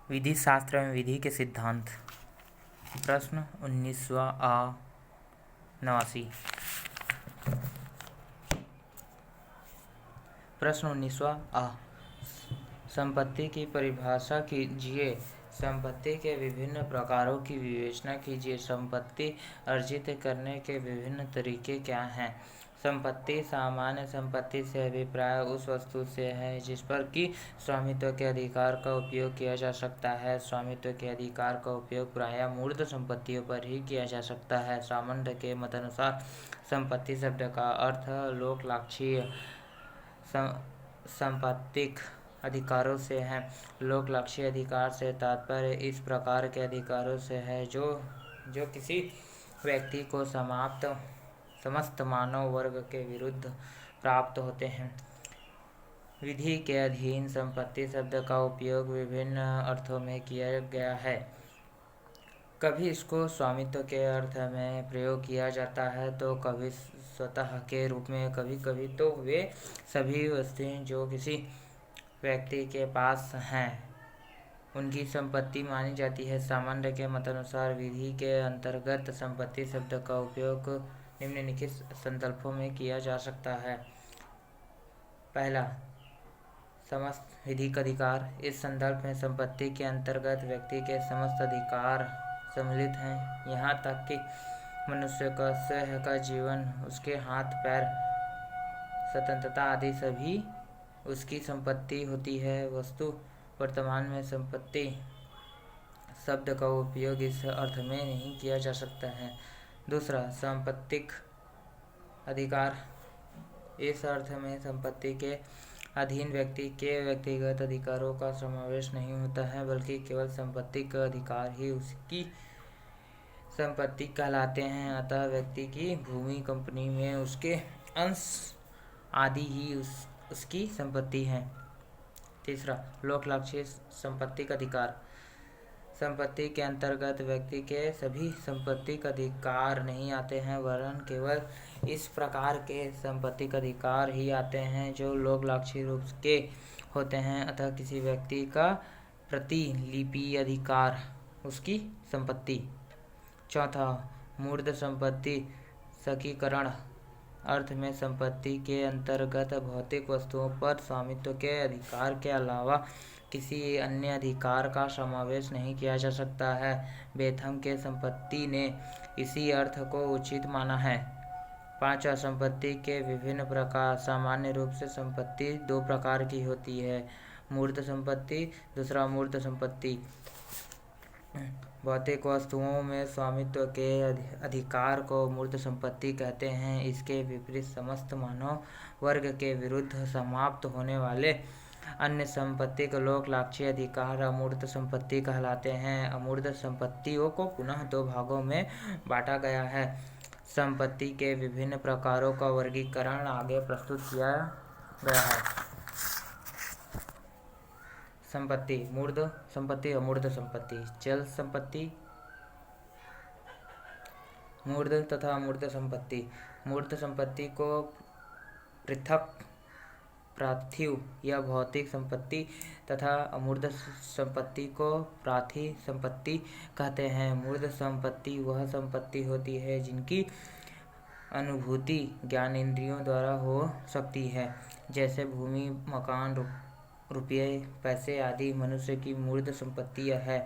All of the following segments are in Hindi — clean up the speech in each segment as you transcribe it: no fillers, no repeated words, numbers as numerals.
विधि शास्त्र में विधि के सिद्धांत। प्रश्न 19वां आ 89। प्रश्न 19वां आ, संपत्ति की परिभाषा कीजिए। संपत्ति के विभिन्न प्रकारों की विवेचना कीजिए। संपत्ति अर्जित करने के विभिन्न तरीके क्या हैं? संपत्ति सामान्य संपत्ति से अभिप्राय उस वस्तु से है जिस पर कि स्वामित्व के अधिकार का उपयोग किया जा सकता है। स्वामित्व के अधिकार का उपयोग प्रायः मूर्त संपत्तियों पर ही किया जा सकता है। सामंत के मतानुसार संपत्ति शब्द का अर्थ लोकलाक्षीय संपत्तिक अधिकारों से है। लोकलाक्षीय अधिकार से तात्पर्य इस प्रकार के अधिकारों से है जो किसी व्यक्ति को समस्त मानव वर्ग के विरुद्ध प्राप्त होते हैं। विधि के अधीन संपत्ति शब्द का उपयोग विभिन्न अर्थों में किया गया है। कभी इसको स्वामित्व के अर्थ में प्रयोग किया जाता है तो कभी स्वतः के रूप में, कभी कभी तो वे सभी वस्तुएं जो किसी व्यक्ति के पास हैं उनकी संपत्ति मानी जाती है। सामान्य के मतानुसार विधि के अंतर्गत संपत्ति शब्द का उपयोग निम्नलिखित संदर्भों में किया जा सकता है। पहला, समस्त विधिक अधिकार। इस संदर्भ में संपत्ति के अंतर्गत व्यक्ति के समस्त अधिकार सम्मिलित हैं, यहाँ तक कि मनुष्य का स्वयं का जीवन, उसके हाथ पैर, स्वतंत्रता आदि सभी उसकी संपत्ति होती है। वस्तु वर्तमान में संपत्ति शब्द का उपयोग इस अर्थ में नहीं किया जा सकता है। दूसरा, संपत्तिक अधिकार। इस अर्थ में संपत्ति के अधीन व्यक्ति के व्यक्तिगत अधिकारों का समावेश नहीं होता है, बल्कि केवल संपत्तिक अधिकार ही उसकी संपत्ति कहलाते हैं। अतः व्यक्ति की भूमि, कंपनी में उसके अंश आदि ही उसकी संपत्ति है। तीसरा, लोकलाक्षिक संपत्तिक अधिकार। संपत्ति के अंतर्गत व्यक्ति के सभी संपत्तिक अधिकार नहीं आते हैं, वरन केवल इस प्रकार के संपत्तिक अधिकार ही आते हैं जो लोकलाक्षिक रूप के होते हैं। अतः किसी व्यक्ति का प्रतिलिपि अधिकार उसकी संपत्ति। चौथा, मूर्त संपत्ति सकीकरण अर्थ में संपत्ति के अंतर्गत भौतिक वस्तुओं पर स्वामित्व के अधिकार के अलावा किसी अन्य अधिकार का समावेश नहीं किया जा सकता है। बेथम के संपत्ति ने इसी अर्थ को उचित माना है। पांचवा, संपत्ति के विभिन्न प्रकार। सामान्य रूप से संपत्ति दो प्रकार की होती है, मूर्त संपत्ति, दूसरा अमूर्त संपत्ति। भौतिक वस्तुओं में स्वामित्व के अधिकार को मूर्त संपत्ति कहते हैं। इसके विपरीत समस्त मानव वर्ग के विरुद्ध समाप्त होने वाले अन्य संपत्ति को लोकलाक्षिक अधिकार अमूर्त संपत्ति कहलाते हैं। अमूर्त संपत्तियों को पुनः दो भागों में बांटा गया है। संपत्ति के विभिन्न प्रकारों का वर्गीकरण आगे प्रस्तुत किया गया है। संपत्ति, मूर्त संपत्ति, अमूर्त संपत्ति। चल संपत्ति, मूर्त तथा अमूर्त संपत्ति। मूर्त संपत्ति को पृथक पार्थिव या भौतिक संपत्ति तथा अमूर्त संपत्ति को पार्थिव संपत्ति कहते हैं। मूर्त संपत्ति वह संपत्ति होती है जिनकी अनुभूति ज्ञानेंद्रियों द्वारा हो सकती है, जैसे भूमि, मकान, रुपये, पैसे आदि मनुष्य की मूर्त संपत्ति है।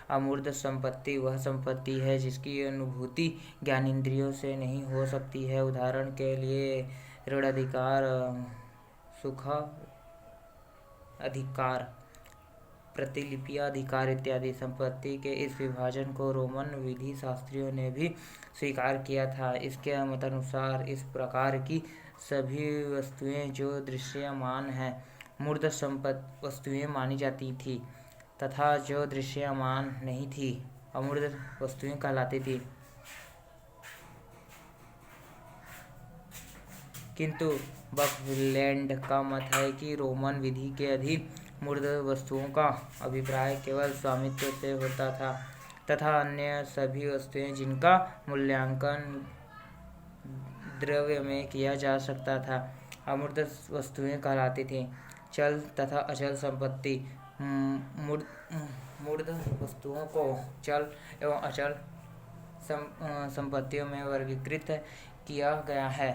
अमूर्त संपत्ति वह संपत्ति है जिसकी अनुभूति ज्ञानेंद्रियों से नहीं हो सकती है। उदाहरण के लिए ऋण अधिकार, सुख अधिकार, प्रतिलिपि अधिकार इत्यादि। संपत्ति के इस विभाजन को रोमन विधि शास्त्रियों ने भी स्वीकार किया था। इसके मतानुसार इस प्रकार की सभी वस्तुएं जो दृश्यमान हैं मूर्त वस्तुएं मानी जाती थी तथा जो दृश्यमान नहीं थी अमूर्त वस्तुएं कहलाती थी। किंतु बकलैंड का मत है कि रोमन विधि के अधीन मूर्त वस्तुओं का अभिप्राय केवल स्वामित्व से होता था तथा अन्य सभी वस्तुएं जिनका मूल्यांकन द्रव्य में किया जा सकता था अमूर्त वस्तुएं कहलाती थीं। चल तथा अचल संपत्ति। मूर्त मूर्त वस्तुओं को चल एवं अचल संपत्तियों में वर्गीकृत किया गया है।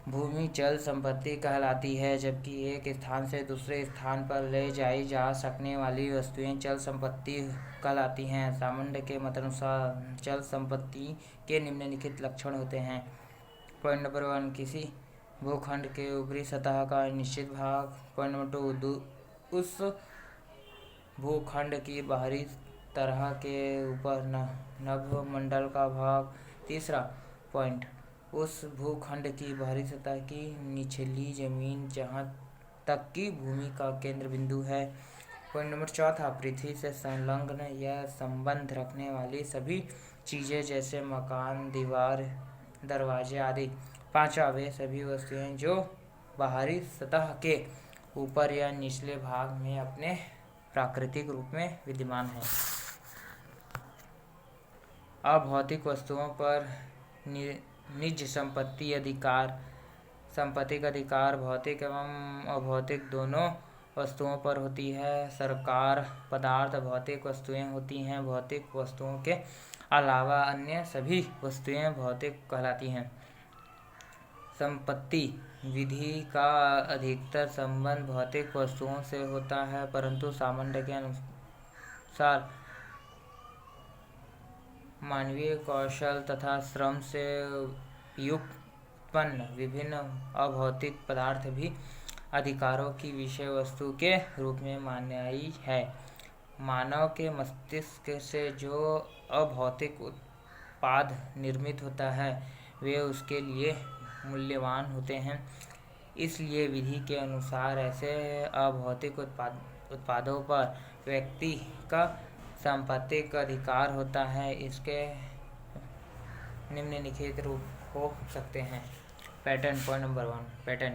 भूमि चल संपत्ति कहलाती है, जबकि एक स्थान से दूसरे स्थान पर ले जाई जा सकने वाली वस्तुएं चल संपत्ति कहलाती हैं। सामान्य के मतानुसार चल संपत्ति के निम्नलिखित लक्षण होते हैं। पॉइंट नंबर 1, किसी भूखंड के ऊपरी सतह का निश्चित भाग। पॉइंट नंबर 2, उस भूखंड की बाहरी तरह के ऊपर नभमंडल का भाग। तीसरा पॉइंट, उस भूखंड की बाहरी सतह की निचली जमीन जहाँ तक की भूमि का केंद्र बिंदु है। पॉइंट नंबर 4, पृथ्वी से संलग्न या संबंध रखने वाली सभी चीज़ें जैसे मकान, दीवार, दरवाजे आदि। 5वां, वे सभी वस्तुएं जो बाहरी सतह के ऊपर या निचले भाग में अपने प्राकृतिक रूप में विद्यमान है। अभौतिक वस्तुओं पर निज संपत्ति अधिकार। संपत्ति का अधिकार भौतिक एवं अभौतिक दोनों वस्तुओं पर होती है। सरकार पदार्थ भौतिक वस्तुएं होती हैं। भौतिक वस्तुओं के अलावा अन्य सभी वस्तुएं भौतिक कहलाती हैं। संपत्ति विधि का अधिकतर संबंध भौतिक वस्तुओं से होता है, परंतु सामान्य के अनुसार मानवीय कौशल तथा श्रम से व्युत्पन्न विभिन्न अभौतिक पदार्थ भी अधिकारों की विषय वस्तु के रूप में मान्य है। मानव के मस्तिष्क से जो अभौतिक उत्पाद निर्मित होता है वे उसके लिए मूल्यवान होते हैं। इसलिए विधि के अनुसार ऐसे अभौतिक उत्पादों पर व्यक्ति का संपत्तिक अधिकार होता है। इसके निम्नलिखित रूप हो सकते हैं। पैटर्न। पॉइंट नंबर 1, पैटर्न,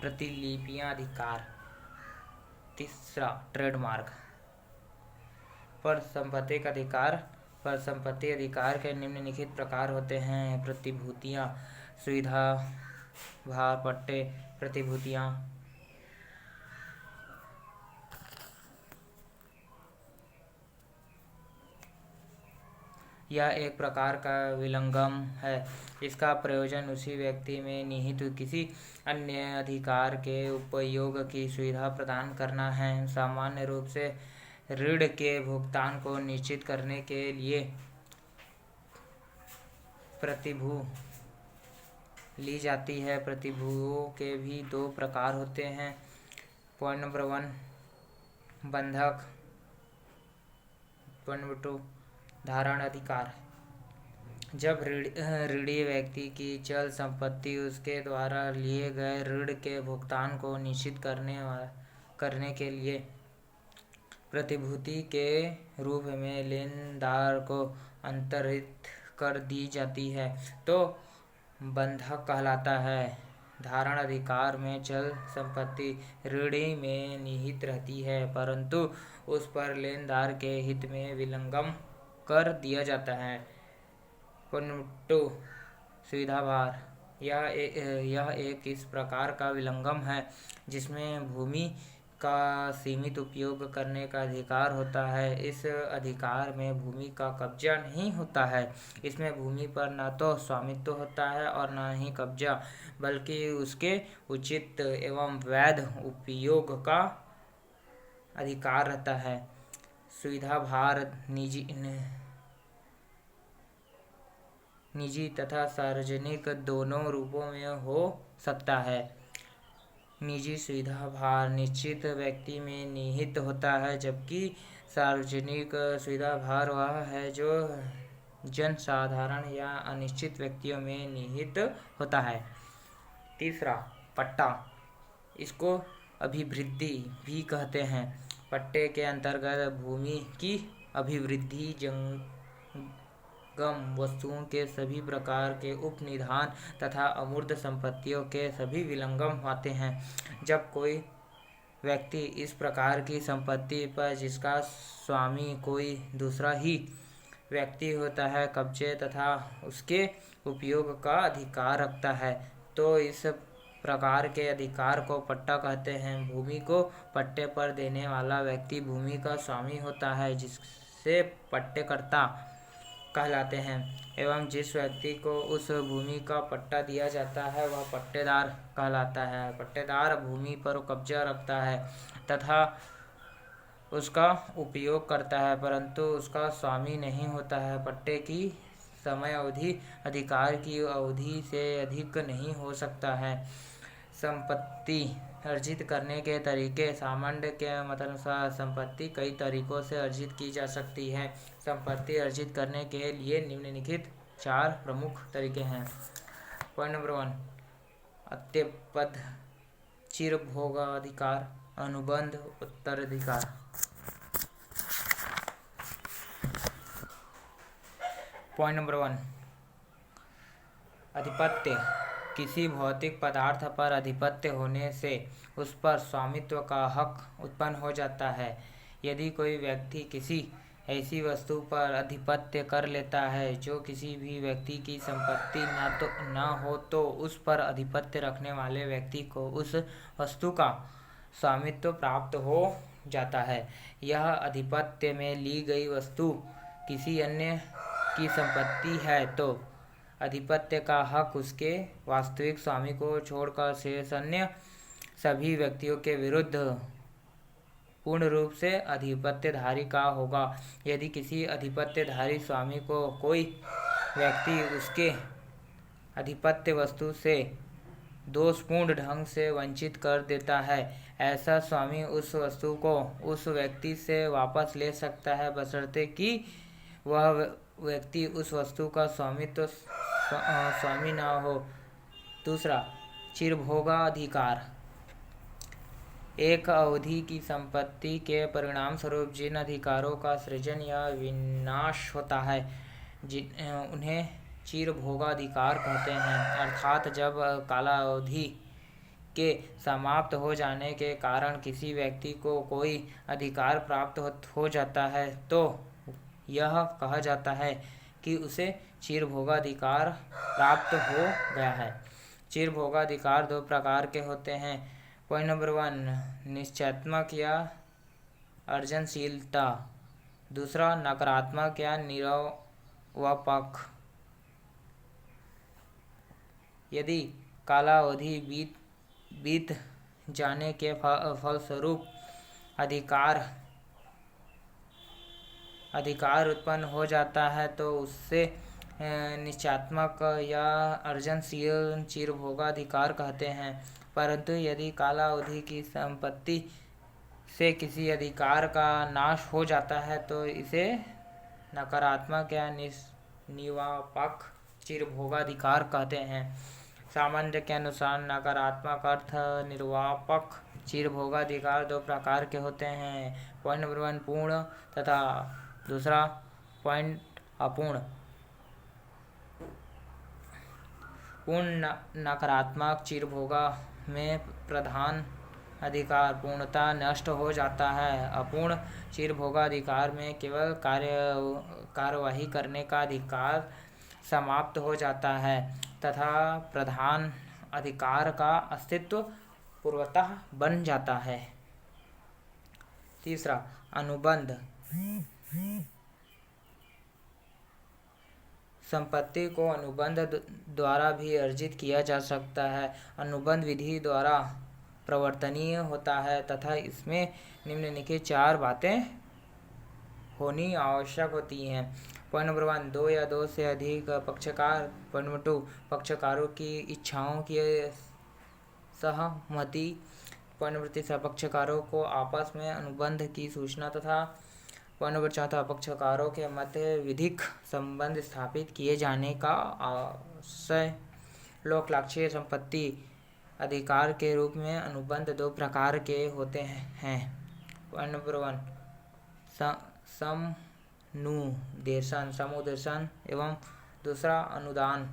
प्रतिलिपियां अधिकार। तीसरा, ट्रेडमार्क। पर संपत्तिक अधिकार। पर संपत्ति अधिकार के निम्नलिखित प्रकार होते हैं। प्रतिभूतियां, सुविधा भार पट्टे। प्रतिभूतियां यह एक प्रकार का विलंगम है। इसका प्रयोजन उसी व्यक्ति में निहित किसी अन्य अधिकार के उपयोग की सुविधा प्रदान करना है। सामान्य रूप से ऋण के भुगतान को निश्चित करने के लिए प्रतिभू ली जाती है। प्रतिभूओं के भी 2 प्रकार होते हैं। पॉइंट नंबर 1, बंधक। पॉइंट नंबर 2, धारण अधिकार। जब ऋणी व्यक्ति की चल संपत्ति उसके द्वारा लिए गए ऋण के भुगतान को निश्चित करने के लिए प्रतिभूति के रूप में लेनदार को अंतरित कर दी जाती है तो बंधक कहलाता है। धारण अधिकार में चल संपत्ति ऋणी में निहित रहती है, परंतु उस पर लेनदार के हित में विलंगम कर दिया जाता है। पॉइंट 2, सुविधा भार। यह एक इस प्रकार का विलंगम है जिसमें भूमि का सीमित उपयोग करने का अधिकार होता है। इस अधिकार में भूमि का कब्जा नहीं होता है। इसमें भूमि पर न तो स्वामित्व होता है और न ही कब्जा, बल्कि उसके उचित एवं वैध उपयोग का अधिकार रहता है। सुविधा भार निजी तथा सार्वजनिक दोनों रूपों में हो सकता है। निजी सुविधा भार निश्चित व्यक्ति में निहित होता है, जबकि सार्वजनिक सुविधा भार वह है जो जनसाधारण या अनिश्चित व्यक्तियों में निहित होता है। तीसरा, पट्टा। इसको अभिवृद्धि भी कहते हैं। पट्टे के अंतर्गत भूमि की अभिवृद्धि जंगम वस्तुओं के सभी प्रकार के उपनिधान तथा अमूर्त संपत्तियों के सभी विलंगम आते हैं। जब कोई व्यक्ति इस प्रकार की संपत्ति पर जिसका स्वामी कोई दूसरा ही व्यक्ति होता है कब्जे तथा उसके उपयोग का अधिकार रखता है, तो इस प्रकार के अधिकार को पट्टा कहते हैं। भूमि को पट्टे पर देने वाला व्यक्ति भूमि का स्वामी होता है, जिससे पट्टेकर्ता कहलाते हैं, एवं जिस व्यक्ति को उस भूमि का पट्टा दिया जाता है वह पट्टेदार कहलाता है। पट्टेदार भूमि पर कब्जा रखता है तथा उसका उपयोग करता है, परंतु उसका स्वामी नहीं होता है। पट्टे की समय अवधि अधिकार की अवधि से अधिक नहीं हो सकता है। संपत्ति अर्जित करने के तरीके। सामान्य के मतानुसार संपत्ति कई तरीकों से अर्जित की जा सकती है। संपत्ति अर्जित करने के लिए निम्नलिखित 4 प्रमुख तरीके हैं। पॉइंट नंबर 1, अत्यपद, चिरभोगाधिकार, अनुबंध, उत्तराधिकार। Point number 1, अधिपत्य। किसी भौतिक पदार्थ पर अधिपत्य होने से उस पर स्वामित्व का हक उत्पन्न हो जाता है। यदि कोई व्यक्ति किसी ऐसी वस्तु पर अधिपत्य कर लेता है जो किसी भी व्यक्ति की संपत्ति न हो तो उस पर अधिपत्य रखने वाले व्यक्ति को उस वस्तु का स्वामित्व प्राप्त हो जाता है। यह अधिपत्य में ली गई वस्तु किसी अन्य की संपत्ति है तो अधिपत्य का हक उसके वास्तविक स्वामी को छोड़कर शेष अन्य सभी व्यक्तियों के विरुद्ध पूर्ण रूप से अधिपत्यधारी का होगा। यदि किसी अधिपत्यधारी स्वामी को कोई व्यक्ति उसके अधिपत्य वस्तु से दोषपूर्ण ढंग से वंचित कर देता है, ऐसा स्वामी उस वस्तु को उस व्यक्ति से वापस ले सकता है, बशर्ते कि वह व्यक्ति उस वस्तु का स्वामी न हो। दूसरा, चिरभोगाधिकार। एक अवधि की संपत्ति के परिणाम स्वरूप जिन अधिकारों का सृजन या विनाश होता है उन्हें चिरभोगाधिकार कहते हैं। अर्थात जब कालावधि के समाप्त हो जाने के कारण किसी व्यक्ति को कोई अधिकार प्राप्त हो जाता है तो यह कहा जाता है कि उसे चिरभोगाधिकार प्राप्त हो गया है। चिरभोगाधिकार 2 प्रकार के होते हैं। पॉइंट नंबर 1, निश्चयात्मक या अर्जनशीलता। दूसरा, नकारात्मक या निरवापक। यदि कालावधि बीत जाने के फलस्वरूप अधिकार उत्पन्न हो जाता है तो उससे निश्चयात्मक या अर्जनशील चिरभोगाधिकार कहते हैं। परंतु यदि कालावधि की संपत्ति से किसी अधिकार का नाश हो जाता है तो इसे नकारात्मक या निवापक चिरभोगाधिकार कहते हैं। सामान्य के अनुसार नकारात्मक अर्थ निर्वापक चिरभोगाधिकार 2 प्रकार के होते हैं। पॉइंट नंबर 1, पूर्ण तथा दूसरा पॉइंट अपूर्ण। पूर्ण नकारात्मक चिरभोगा में प्रधान अधिकार पूर्णतः नष्ट हो जाता है। अपूर्ण चिरभोगाधिकार में केवल कार्यवाही करने का अधिकार समाप्त हो जाता है तथा प्रधान अधिकार का अस्तित्व पूर्वतः बन जाता है। तीसरा, अनुबंध। संपत्ति को अनुबंध द्वारा भी अर्जित किया जा सकता है। अनुबंध विधि द्वारा प्रवर्तनीय होता है तथा इसमें निम्नलिखित 4 बातें होनी आवश्यक होती हैं। पॉइंट नंबर 1, 2 या 2 से अधिक पक्षकार। पॉइंट नंबर 2, पक्षकारों की इच्छाओं की सहमति। पॉइंट नंबर 3, पक्षकारों को आपस में अनुबंध की सूचना तथा पॉइंट नंबर 4, पक्षकारों के मध्य विधिक संबंध स्थापित किए जाने का आशय। लोकलाक्षिक संपत्ति अधिकार के रूप में अनुबंध 2 प्रकार के होते हैं। पॉइंट नंबर 1, समुदेशन एवं दूसरा अनुदान।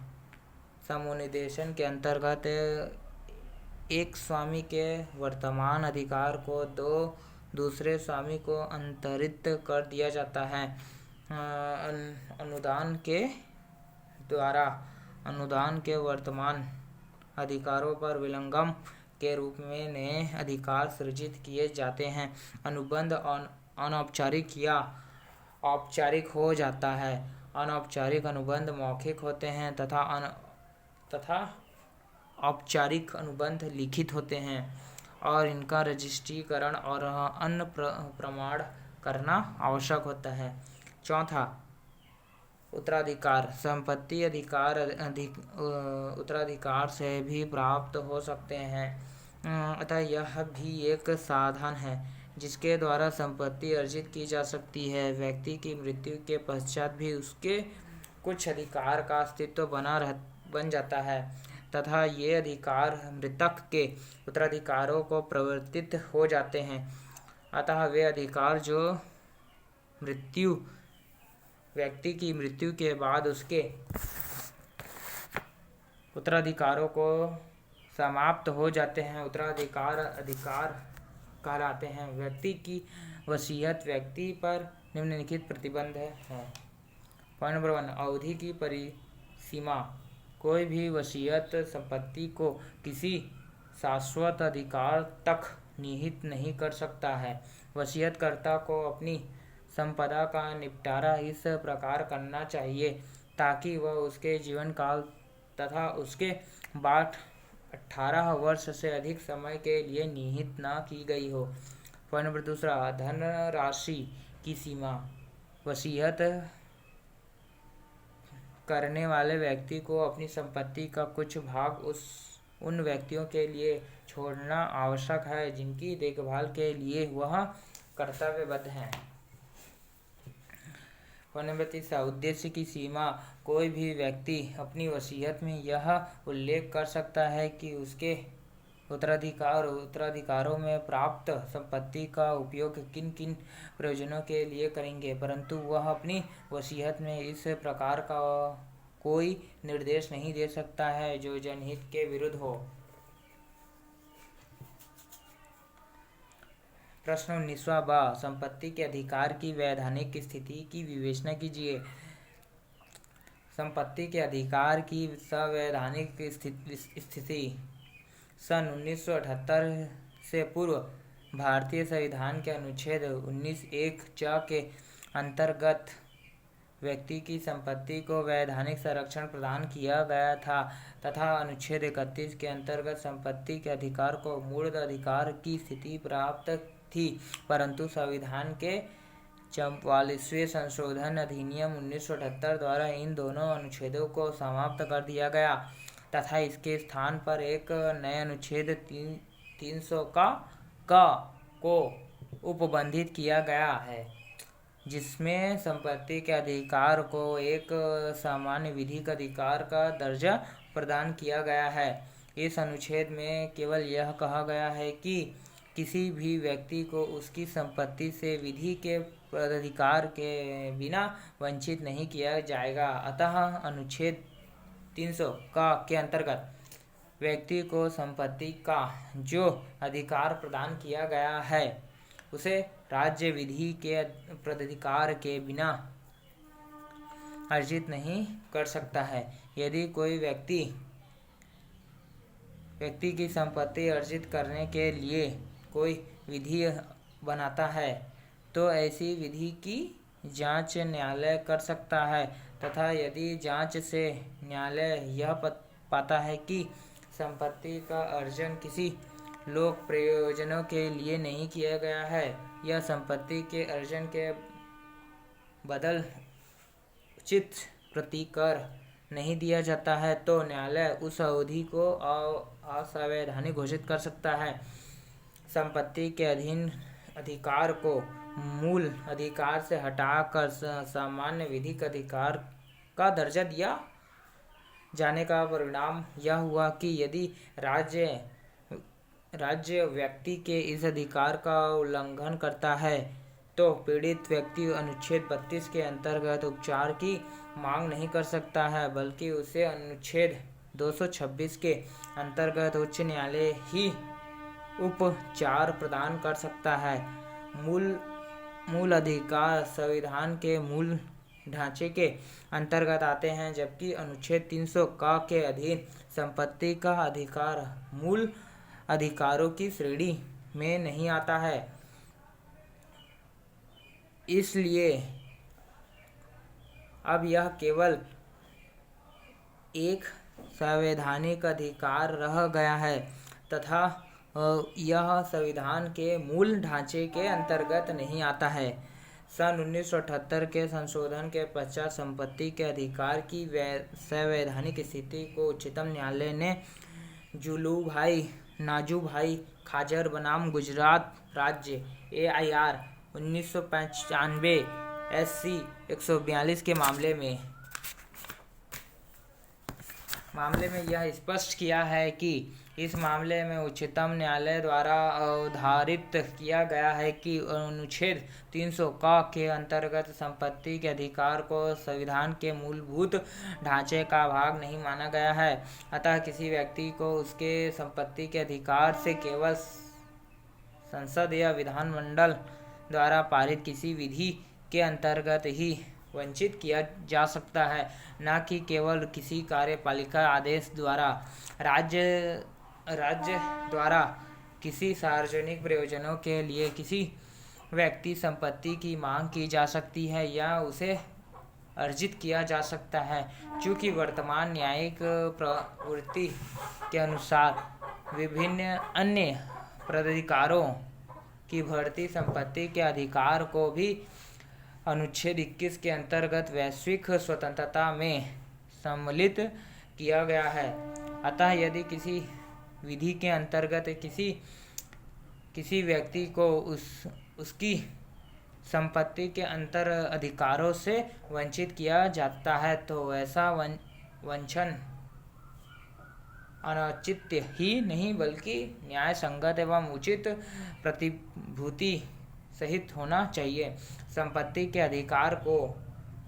समुदेशन के अंतर्गत एक स्वामी के वर्तमान अधिकार को दूसरे स्वामी को अंतरित कर दिया जाता है। अनुदान के द्वारा अनुदान के वर्तमान अधिकारों पर विलंघन के रूप में नए अधिकार सृजित किए जाते हैं। अनुबंध अनौपचारिक या औपचारिक हो जाता है। अनौपचारिक अनुबंध मौखिक होते हैं तथा औपचारिक अनुबंध लिखित होते हैं और इनका रजिस्ट्रीकरण और अन्य प्रमाण करना आवश्यक होता है। चौथा, उत्तराधिकार। संपत्ति अधिकार उत्तराधिकार से भी प्राप्त हो सकते हैं, अतः यह भी एक साधन है जिसके द्वारा संपत्ति अर्जित की जा सकती है। व्यक्ति की मृत्यु के पश्चात भी उसके कुछ अधिकार का अस्तित्व बन जाता है तथा ये अधिकार मृतक के उत्तराधिकारों को प्रवर्तित हो जाते हैं। अतः वे अधिकार जो व्यक्ति की मृत्यु के बाद उसके उत्तराधिकारों को समाप्त हो जाते हैं, उत्तराधिकार अधिकार कहलाते हैं। व्यक्ति की वसीयत व्यक्ति पर निम्नलिखित प्रतिबंध है। पॉइंट नंबर 1, अवधि की परिसीमा। कोई भी वसीयत संपत्ति को किसी शाश्वत अधिकार तक निहित नहीं कर सकता है। वसीयतकर्ता को अपनी संपदा का निपटारा इस प्रकार करना चाहिए ताकि वह उसके जीवन काल तथा उसके बाद 18 वर्ष से अधिक समय के लिए निहित न की गई हो। पॉइंट नंबर 2, धनराशि की सीमा। वसीयत करने वाले व्यक्ति को अपनी संपत्ति का कुछ भाग उन व्यक्तियों के लिए छोड़ना आवश्यक है जिनकी देखभाल के लिए वह कर्तव्यबद्ध हैं। पॉइंट नंबर 3, उद्देश्य की सीमा। कोई भी व्यक्ति अपनी वसीयत में यह उल्लेख कर सकता है कि उसके उत्तराधिकारों में प्राप्त संपत्ति का उपयोग किन किन प्रयोजनों के लिए करेंगे, परंतु वह अपनी वसीयत में इस प्रकार का कोई निर्देश नहीं दे सकता है जो जनहित के विरुद्ध हो। प्रश्न 19वां ब, संपत्ति के अधिकार की वैधानिक स्थिति की विवेचना कीजिए। संपत्ति के अधिकार की संवैधानिक स्थिति सन 1978 से पूर्व भारतीय संविधान के अनुच्छेद 19(1) च के अंतर्गत व्यक्ति की संपत्ति को वैधानिक संरक्षण प्रदान किया गया था तथा अनुच्छेद 31 के अंतर्गत संपत्ति के अधिकार को मूल अधिकार की स्थिति प्राप्त थी, परंतु संविधान के 44वें संशोधन अधिनियम 1978 द्वारा इन दोनों अनुच्छेदों को समाप्त कर दिया गया तथा इसके स्थान पर एक नए अनुच्छेद 300 को उपबंधित किया गया है, जिसमें संपत्ति के अधिकार को एक सामान्य विधिक अधिकार का दर्जा प्रदान किया गया है। इस अनुच्छेद में केवल यह कहा गया है कि किसी भी व्यक्ति को उसकी संपत्ति से विधि के अधिकार के बिना वंचित नहीं किया जाएगा। अतः अनुच्छेद 300 के अंतर्गत व्यक्ति को संपत्ति का जो अधिकार प्रदान किया गया है उसे राज्य विधि के प्राधिकार के बिना अर्जित नहीं कर सकता है। यदि कोई व्यक्ति की संपत्ति अर्जित करने के लिए कोई विधि बनाता है तो ऐसी विधि की जांच न्यायालय कर सकता है तथा यदि जांच से न्यायालय यह पाता है कि संपत्ति का अर्जन किसी लोक प्रयोजनों के लिए नहीं किया गया है या संपत्ति के अर्जन के बदल उचित प्रतिकर नहीं दिया जाता है तो न्यायालय उस अवधि को असंवैधानिक घोषित कर सकता है। संपत्ति के अधीन अधिकार को मूल अधिकार से हटाकर सामान्य विधिक अधिकार का दर्जा दिया जाने का परिणाम यह हुआ कि यदि राज्य व्यक्ति के इस अधिकार का उल्लंघन करता है तो पीड़ित व्यक्ति अनुच्छेद 32 के अंतर्गत उपचार की मांग नहीं कर सकता है, बल्कि उसे अनुच्छेद 226 के अंतर्गत उच्च न्यायालय ही उपचार प्रदान कर सकता है। मूल अधिकार संविधान के मूल ढांचे के अंतर्गत आते हैं, जबकि अनुच्छेद 300 का के अधीन संपत्ति का अधिकार मूल अधिकारों की श्रेणी में नहीं आता है। इसलिए अब यह केवल एक संवैधानिक अधिकार रह गया है तथा यह संविधान के मूल ढांचे के अंतर्गत नहीं आता है। सन 1978 के संशोधन के पश्चात संपत्ति के अधिकार की संवैधानिक स्थिति को उच्चतम न्यायालय ने जुलूभाई नाजूभाई खाजर बनाम गुजरात राज्य AIR 1995 SC 142 के मामले में यह स्पष्ट किया है कि इस मामले में उच्चतम न्यायालय द्वारा अवधारित किया गया है कि अनुच्छेद 300 का के अंतर्गत संपत्ति के अधिकार को संविधान के मूलभूत ढांचे का भाग नहीं माना गया है। अतः किसी व्यक्ति को उसके संपत्ति के अधिकार से केवल संसद या विधानमंडल द्वारा पारित किसी विधि के अंतर्गत ही वंचित किया जा सकता है, न कि केवल किसी कार्यपालिका आदेश द्वारा। राज्य द्वारा किसी सार्वजनिक प्रयोजनों के लिए किसी व्यक्ति संपत्ति की मांग की जा सकती है या उसे अर्जित किया जा सकता है। चूँकि वर्तमान न्यायिक प्रवृत्ति के अनुसार विभिन्न अन्य प्राधिकारों की बढ़ती संपत्ति के अधिकार को भी अनुच्छेद 21 के अंतर्गत वैश्विक स्वतंत्रता में सम्मिलित किया गया है। अतः यदि किसी विधि के अंतर्गत किसी व्यक्ति को उसकी संपत्ति के अंतर अधिकारों से वंचित किया जाता है तो ऐसा वंचन अनौचित्य ही नहीं बल्कि न्याय संगत एवं उचित प्रतिभूति सहित होना चाहिए। संपत्ति के अधिकार को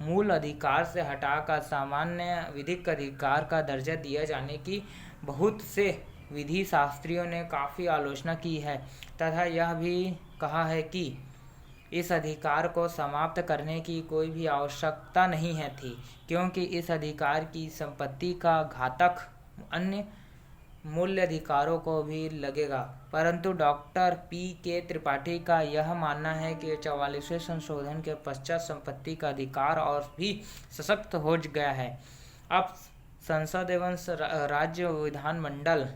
मूल अधिकार से हटाकर सामान्य विधिक अधिकार का दर्जा दिया जाने की बहुत से विधि शास्त्रियों ने काफ़ी आलोचना की है तथा यह भी कहा है कि इस अधिकार को समाप्त करने की कोई भी आवश्यकता नहीं है थी, क्योंकि इस अधिकार की संपत्ति का घातक अन्य मूल्य अधिकारों को भी लगेगा। परंतु डॉक्टर P.K. त्रिपाठी का यह मानना है कि 44वें संशोधन के पश्चात संपत्ति का अधिकार और भी सशक्त हो गया है। अब संसद एवं राज्य विधानमंडल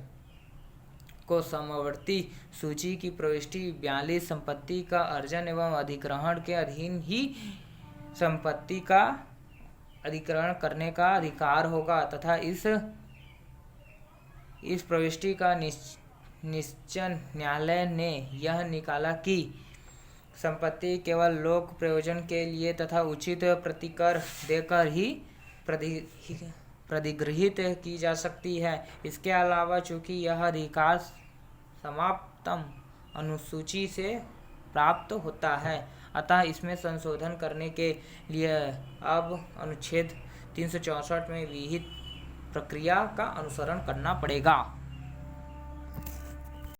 को समवर्ती सूची की प्रविष्टि 42 संपत्ति का अर्जन एवं अधिग्रहण के अधीन ही संपत्ति का अधिग्रहण करने का अधिकार होगा तथा इस प्रविष्टि का निश्चय न्यायालय ने यह निकाला कि संपत्ति केवल लोक प्रयोजन के लिए तथा उचित प्रतिकर देकर ही प्रतिगृहित की जा सकती है। इसके अलावा चूंकि यह अधिकार समाप्तम अनुसूची से प्राप्त होता है, अतः इसमें संशोधन करने के लिए अब अनुच्छेद 364 में विहित प्रक्रिया का अनुसरण करना पड़ेगा।